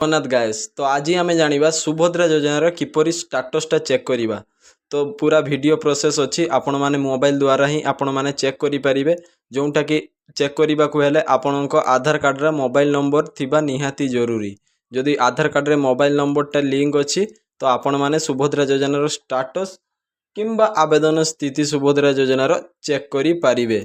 ଜଗନ୍ନାଥ ଗାଏସ୍ ତ ଆଜି ଆମେ ଜାଣିବା ସୁଭଦ୍ରା ଯୋଜନାର କିପରି ଷ୍ଟାଟସଟା ଚେକ୍ କରିବା। ତ ପୁରା ଭିଡ଼ିଓ ପ୍ରୋସେସ୍ ଅଛି, ଆପଣମାନେ ମୋବାଇଲ ଦ୍ୱାରା ହିଁ ଆପଣମାନେ ଚେକ୍ କରିପାରିବେ। ଯେଉଁଟାକି ଚେକ୍ କରିବାକୁ ହେଲେ ଆପଣଙ୍କ ଆଧାର କାର୍ଡ଼ର ମୋବାଇଲ ନମ୍ବର ଥିବା ନିହାତି ଜରୁରୀ। ଯଦି ଆଧାର କାର୍ଡ଼ରେ ମୋବାଇଲ ନମ୍ବରଟା ଲିଙ୍କ ଅଛି ତ ଆପଣମାନେ ସୁଭଦ୍ରା ଯୋଜନାର ଷ୍ଟାଟସ୍ କିମ୍ବା ଆବେଦନ ସ୍ଥିତି ସୁଭଦ୍ରା ଯୋଜନାର ଚେକ୍ କରିପାରିବେ।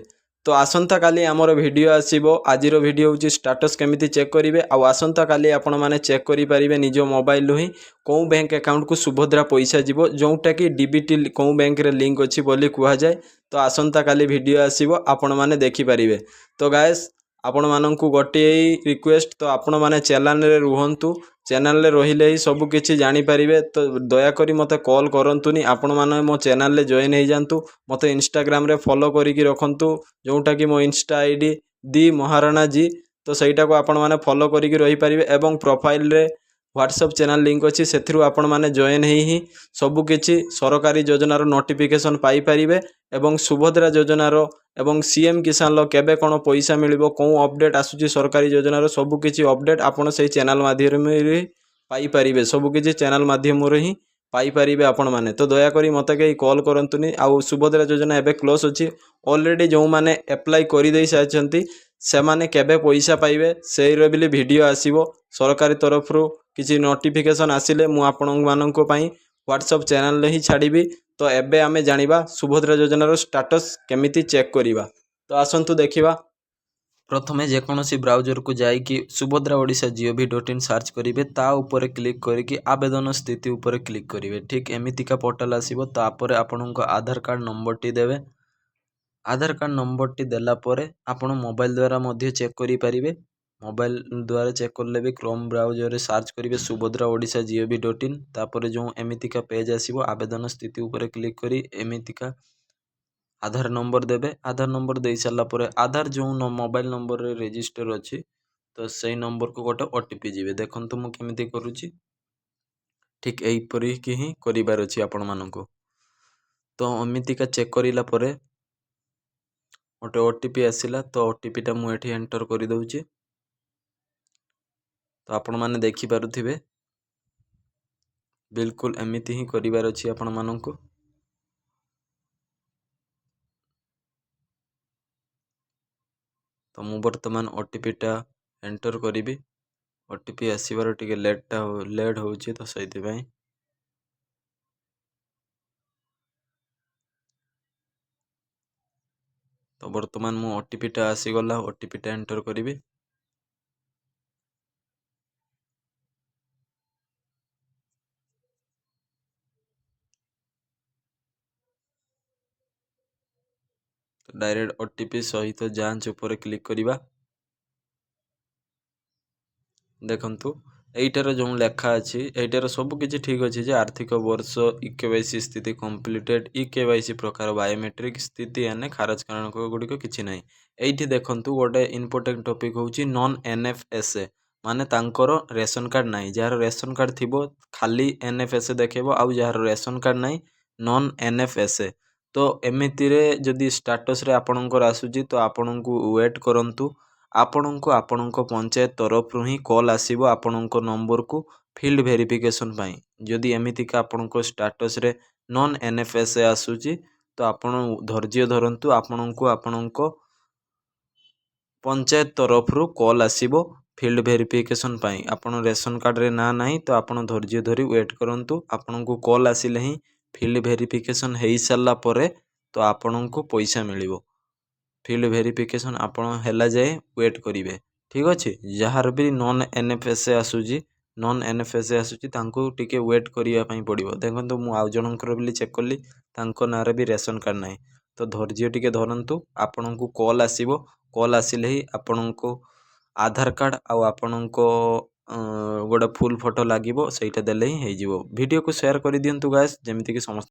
ତ ଆସନ୍ତା କାଲି ଆମର ଭିଡ଼ିଓ ଆସିବ। ଆଜିର ଭିଡ଼ିଓ ହେଉଛି ଷ୍ଟାଟସ୍ କେମିତି ଚେକ୍ କରିବେ, ଆଉ ଆସନ୍ତା କାଲି ଆପଣମାନେ ଚେକ୍ କରିପାରିବେ ନିଜ ମୋବାଇଲରୁ ହିଁ କେଉଁ ବ୍ୟାଙ୍କ ଆକାଉଣ୍ଟକୁ ସୁଭଦ୍ରା ପଇସା ଯିବ, ଯେଉଁଟାକି ଡିବିଟି କେଉଁ ବ୍ୟାଙ୍କରେ ଲିଙ୍କ ଅଛି ବୋଲି କୁହାଯାଏ। ତ ଆସନ୍ତା କାଲି ଭିଡ଼ିଓ ଆସିବ, ଆପଣମାନେ ଦେଖିପାରିବେ। ତ ଗାଏସ୍ ଆପଣମାନଙ୍କୁ ଗୋଟିଏ ରିକ୍ୱେଷ୍ଟ, ତ ଆପଣମାନେ ଚ୍ୟାନେଲରେ ରୁହନ୍ତୁ। ଚ୍ୟାନେଲରେ ରହିଲେ ହିଁ ସବୁ କିଛି ଜାଣିପାରିବେ। ତ ଦୟାକରି ମୋତେ କଲ୍ କରନ୍ତୁନି, ଆପଣମାନେ ମୋ ଚ୍ୟାନେଲରେ ଜଏନ୍ ହେଇଯାଆନ୍ତୁ। ମୋତେ ଇନଷ୍ଟାଗ୍ରାମରେ ଫଲୋ କରିକି ରଖନ୍ତୁ, ଯେଉଁଟାକି ମୋ ଇନଷ୍ଟା ଆଇଡ଼ି ଦି ମହାରଣା ଜି। ତ ସେଇଟାକୁ ଆପଣମାନେ ଫଲୋ କରିକି ରହିପାରିବେ ଏବଂ ପ୍ରୋଫାଇଲରେ ହ୍ୱାଟ୍ସଆପ୍ ଚ୍ୟାନେଲ ଲିଙ୍କ ଅଛି, ସେଥିରୁ ଆପଣମାନେ ଜଏନ୍ ହିଁ ସବୁକିଛି ସରକାରୀ ଯୋଜନାର ନୋଟିଫିକେସନ୍ ପାଇପାରିବେ ଏବଂ ସୁଭଦ୍ରା ଯୋଜନାର ଏବଂ ସିଏମ୍ କିଷାନର କେବେ କ'ଣ ପଇସା ମିଳିବ, କେଉଁ ଅପଡ଼େଟ୍ ଆସୁଛି ସରକାରୀ ଯୋଜନାର ସବୁକିଛି ଅପଡ଼େଟ୍ ଆପଣ ସେଇ ଚ୍ୟାନେଲ ମାଧ୍ୟମରେ ପାଇପାରିବେ। ସବୁକିଛି ଚ୍ୟାନେଲ ମାଧ୍ୟମରେ ହିଁ ପାଇପାରିବେ ଆପଣମାନେ। ତ ଦୟାକରି ମୋତେ କେହି କଲ୍ କରନ୍ତୁନି। ଆଉ ସୁଭଦ୍ରା ଯୋଜନା ଏବେ କ୍ଲୋଜ୍ ଅଛି। ଅଲରେଡ଼ି ଯେଉଁମାନେ ଆପ୍ଲାଏ କରିଦେଇ ସାରିଛନ୍ତି ସେମାନେ କେବେ ପଇସା ପାଇବେ ସେଇର ବୋଲି ଭିଡ଼ିଓ ଆସିବ ସରକାରୀ ତରଫରୁ। କିଛି ନୋଟିଫିକେସନ୍ ଆସିଲେ ମୁଁ ଆପଣମାନଙ୍କ ପାଇଁ ହ୍ୱାଟ୍ସଆପ୍ ଚ୍ୟାନେଲରେ ହିଁ ଛାଡ଼ିବି। ତ ଏବେ ଆମେ ଜାଣିବା ସୁଭଦ୍ରା ଯୋଜନାର ଷ୍ଟାଟସ୍ କେମିତି ଚେକ୍ କରିବା। ତ ଆସନ୍ତୁ ଦେଖିବା। ପ୍ରଥମେ ଯେକୌଣସି ବ୍ରାଉଜରକୁ ଯାଇକି ସୁଭଦ୍ରା ଓଡ଼ିଶା gov.in ସର୍ଚ୍ଚ କରିବେ, ତା ଉପରେ କ୍ଲିକ୍ କରିକି ଆବେଦନ ସ୍ଥିତି ଉପରେ କ୍ଲିକ୍ କରିବେ। ଠିକ୍ ଏମିତିକା ପୋର୍ଟାଲ ଆସିବ। ତାପରେ ଆପଣଙ୍କ ଆଧାର କାର୍ଡ଼ ନମ୍ବରଟି ଦେବେ। ଆଧାର କାର୍ଡ଼ ନମ୍ବରଟି ଦେଲା ପରେ ଆପଣ ମୋବାଇଲ ଦ୍ୱାରା ମଧ୍ୟ ଚେକ୍ କରିପାରିବେ। ମୋବାଇଲ ଦ୍ୱାରା ଚେକ୍ କଲେ ବି କ୍ରୋମ୍ ବ୍ରାଉଜରରେ ସର୍ଚ୍ଚ କରିବେ ସୁଭଦ୍ରା ଓଡ଼ିଶା gov.in। ତାପରେ ଯେଉଁ ଏମିତିକା ପେଜ୍ ଆସିବ, ଆବେଦନ ସ୍ଥିତି ଉପରେ କ୍ଲିକ୍ କରି ଏମିତିକା ଆଧାର ନମ୍ବର ଦେବେ। ଆଧାର ନମ୍ବର ଦେଇ ସାରିଲା ପରେ ଆଧାର ଯେଉଁ ମୋବାଇଲ ନମ୍ବରରେ ରେଜିଷ୍ଟର ଅଛି ତ ସେଇ ନମ୍ବରକୁ ଗୋଟେ OTP ଯିବେ। ଦେଖନ୍ତୁ ମୁଁ କେମିତି କରୁଛି, ଠିକ୍ ଏହିପରିକି ହିଁ କରିବାର ଅଛି ଆପଣମାନଙ୍କୁ। ତ ଏମିତିକା ଚେକ୍ କରିଲା ପରେ ଗୋଟେ OTP ଆସିଲା, ତ OTPଟା ମୁଁ ଏଠି ଏଣ୍ଟର କରିଦେଉଛି। ତ ଆପଣମାନେ ଦେଖିପାରୁଥିବେ ବିଲକୁଲ ଏମିତି ହିଁ କରିବାର ଅଛି ଆପଣମାନଙ୍କୁ। ତ ମୁଁ ବର୍ତ୍ତମାନ OTPଟା ଏଣ୍ଟର କରିବି। OTP ଆସିବାର ଟିକେ ଲେଟ୍ ହେଉଛି, ତ ସେଇଥିପାଇଁ। ତ ବର୍ତ୍ତମାନ ମୁଁ OTPଟା ଆସିଗଲା, OTPଟା ଏଣ୍ଟର କରିବି। ତ ଡାଇରେକ୍ଟ OTP ସହିତ ଯାଞ୍ଚ ଉପରେ କ୍ଲିକ୍ କରିବା। ଦେଖନ୍ତୁ ଏଇଟାର ଯେଉଁ ଲେଖା ଅଛି, ଏଇଟାର ସବୁ କିଛି ଠିକ୍ ଅଛି ଯେ ଆର୍ଥିକ ବର୍ଷ EKYC ସ୍ଥିତି କମ୍ପ୍ଲିଟେଡ୍, EKYC ପ୍ରକାର ବାୟୋମେଟ୍ରିକ୍ ସ୍ଥିତି ଏନେ ଖାରଜ କାରଣ ଗୁଡ଼ିକ କିଛି ନାହିଁ। ଏଇଠି ଦେଖନ୍ତୁ ଗୋଟେ ଇମ୍ପୋର୍ଟାଣ୍ଟ ଟପିକ୍ ହେଉଛି ନନ୍ NFSA, ମାନେ ତାଙ୍କର ରେସନ କାର୍ଡ଼ ନାହିଁ। ଯାହାର ରେସନ କାର୍ଡ଼ ଥିବ ଖାଲି NFSA ଦେଖେଇବ, ଆଉ ଯାହାର ରେସନ କାର୍ଡ଼ ନାହିଁ ନନ୍ NFSA। ତ ଏମିତିରେ ଯଦି ଷ୍ଟାଟସରେ ଆପଣଙ୍କର ଆସୁଛି ତ ଆପଣଙ୍କୁ ୱେଟ୍ କରନ୍ତୁ। ଆପଣଙ୍କୁ ଆପଣଙ୍କ ପଞ୍ଚାୟତ ତରଫରୁ ହିଁ କଲ୍ ଆସିବ ଆପଣଙ୍କ ନମ୍ବରକୁ ଫିଲ୍ଡ ଭେରିଫିକେସନ୍ ପାଇଁ। ଯଦି ଏମିତିକା ଆପଣଙ୍କ ଷ୍ଟାଟସରେ ନନ୍ NFSA ଆସୁଛି ତ ଆପଣ ଧୈର୍ଯ୍ୟ ଧରନ୍ତୁ, ଆପଣଙ୍କୁ ଆପଣଙ୍କ ପଞ୍ଚାୟତ ତରଫରୁ କଲ୍ ଆସିବ ଫିଲ୍ଡ ଭେରିଫିକେସନ୍ ପାଇଁ। ଆପଣ ରେସନ କାର୍ଡ଼ରେ ନାଁ ନାହିଁ ତ ଆପଣ ଧୈର୍ଯ୍ୟ ଧରି ୱେଟ୍ କରନ୍ତୁ। ଆପଣଙ୍କୁ କଲ୍ ଆସିଲେ ହିଁ ଫିଲ୍ଡ ଭେରିଫିକେସନ୍ ହେଇସାରିଲା ପରେ ତ ଆପଣଙ୍କୁ ପଇସା ମିଳିବ। ଫିଲ୍ଡ ଭେରିଫିକେସନ୍ ଆପଣ ହେଲା ଯାଏ ୱେଟ୍ କରିବେ, ଠିକ୍ ଅଛି। ଯାହାର ବି ନନ୍ NFSA ଆସୁଛି ତାଙ୍କୁ ଟିକେ ୱେଟ୍ କରିବା ପାଇଁ ପଡ଼ିବ। ଦେଖନ୍ତୁ ମୁଁ ଆଉ ଜଣଙ୍କର ବୋଲି ଚେକ୍ କଲି, ତାଙ୍କ ନାଁରେ ବି ରେସନ କାର୍ଡ଼ ନାହିଁ। ତ ଧୈର୍ଯ୍ୟ ଟିକେ ଧରନ୍ତୁ, ଆପଣଙ୍କୁ କଲ୍ ଆସିବ। କଲ୍ ଆସିଲେ ହିଁ ଆପଣଙ୍କୁ ଆଧାର କାର୍ଡ଼ ଆଉ ଆପଣଙ୍କ ଗୋଟେ ଫୁଲ୍ ଫଟୋ ଲାଗିବ, ସେଇଟା ଦେଲେ ହିଁ ହେଇଯିବ। ଭିଡ଼ିଓକୁ ସେୟାର କରିଦିଅନ୍ତୁ ଗାଇସ୍, ଯେମିତିକି ସମସ୍ତେ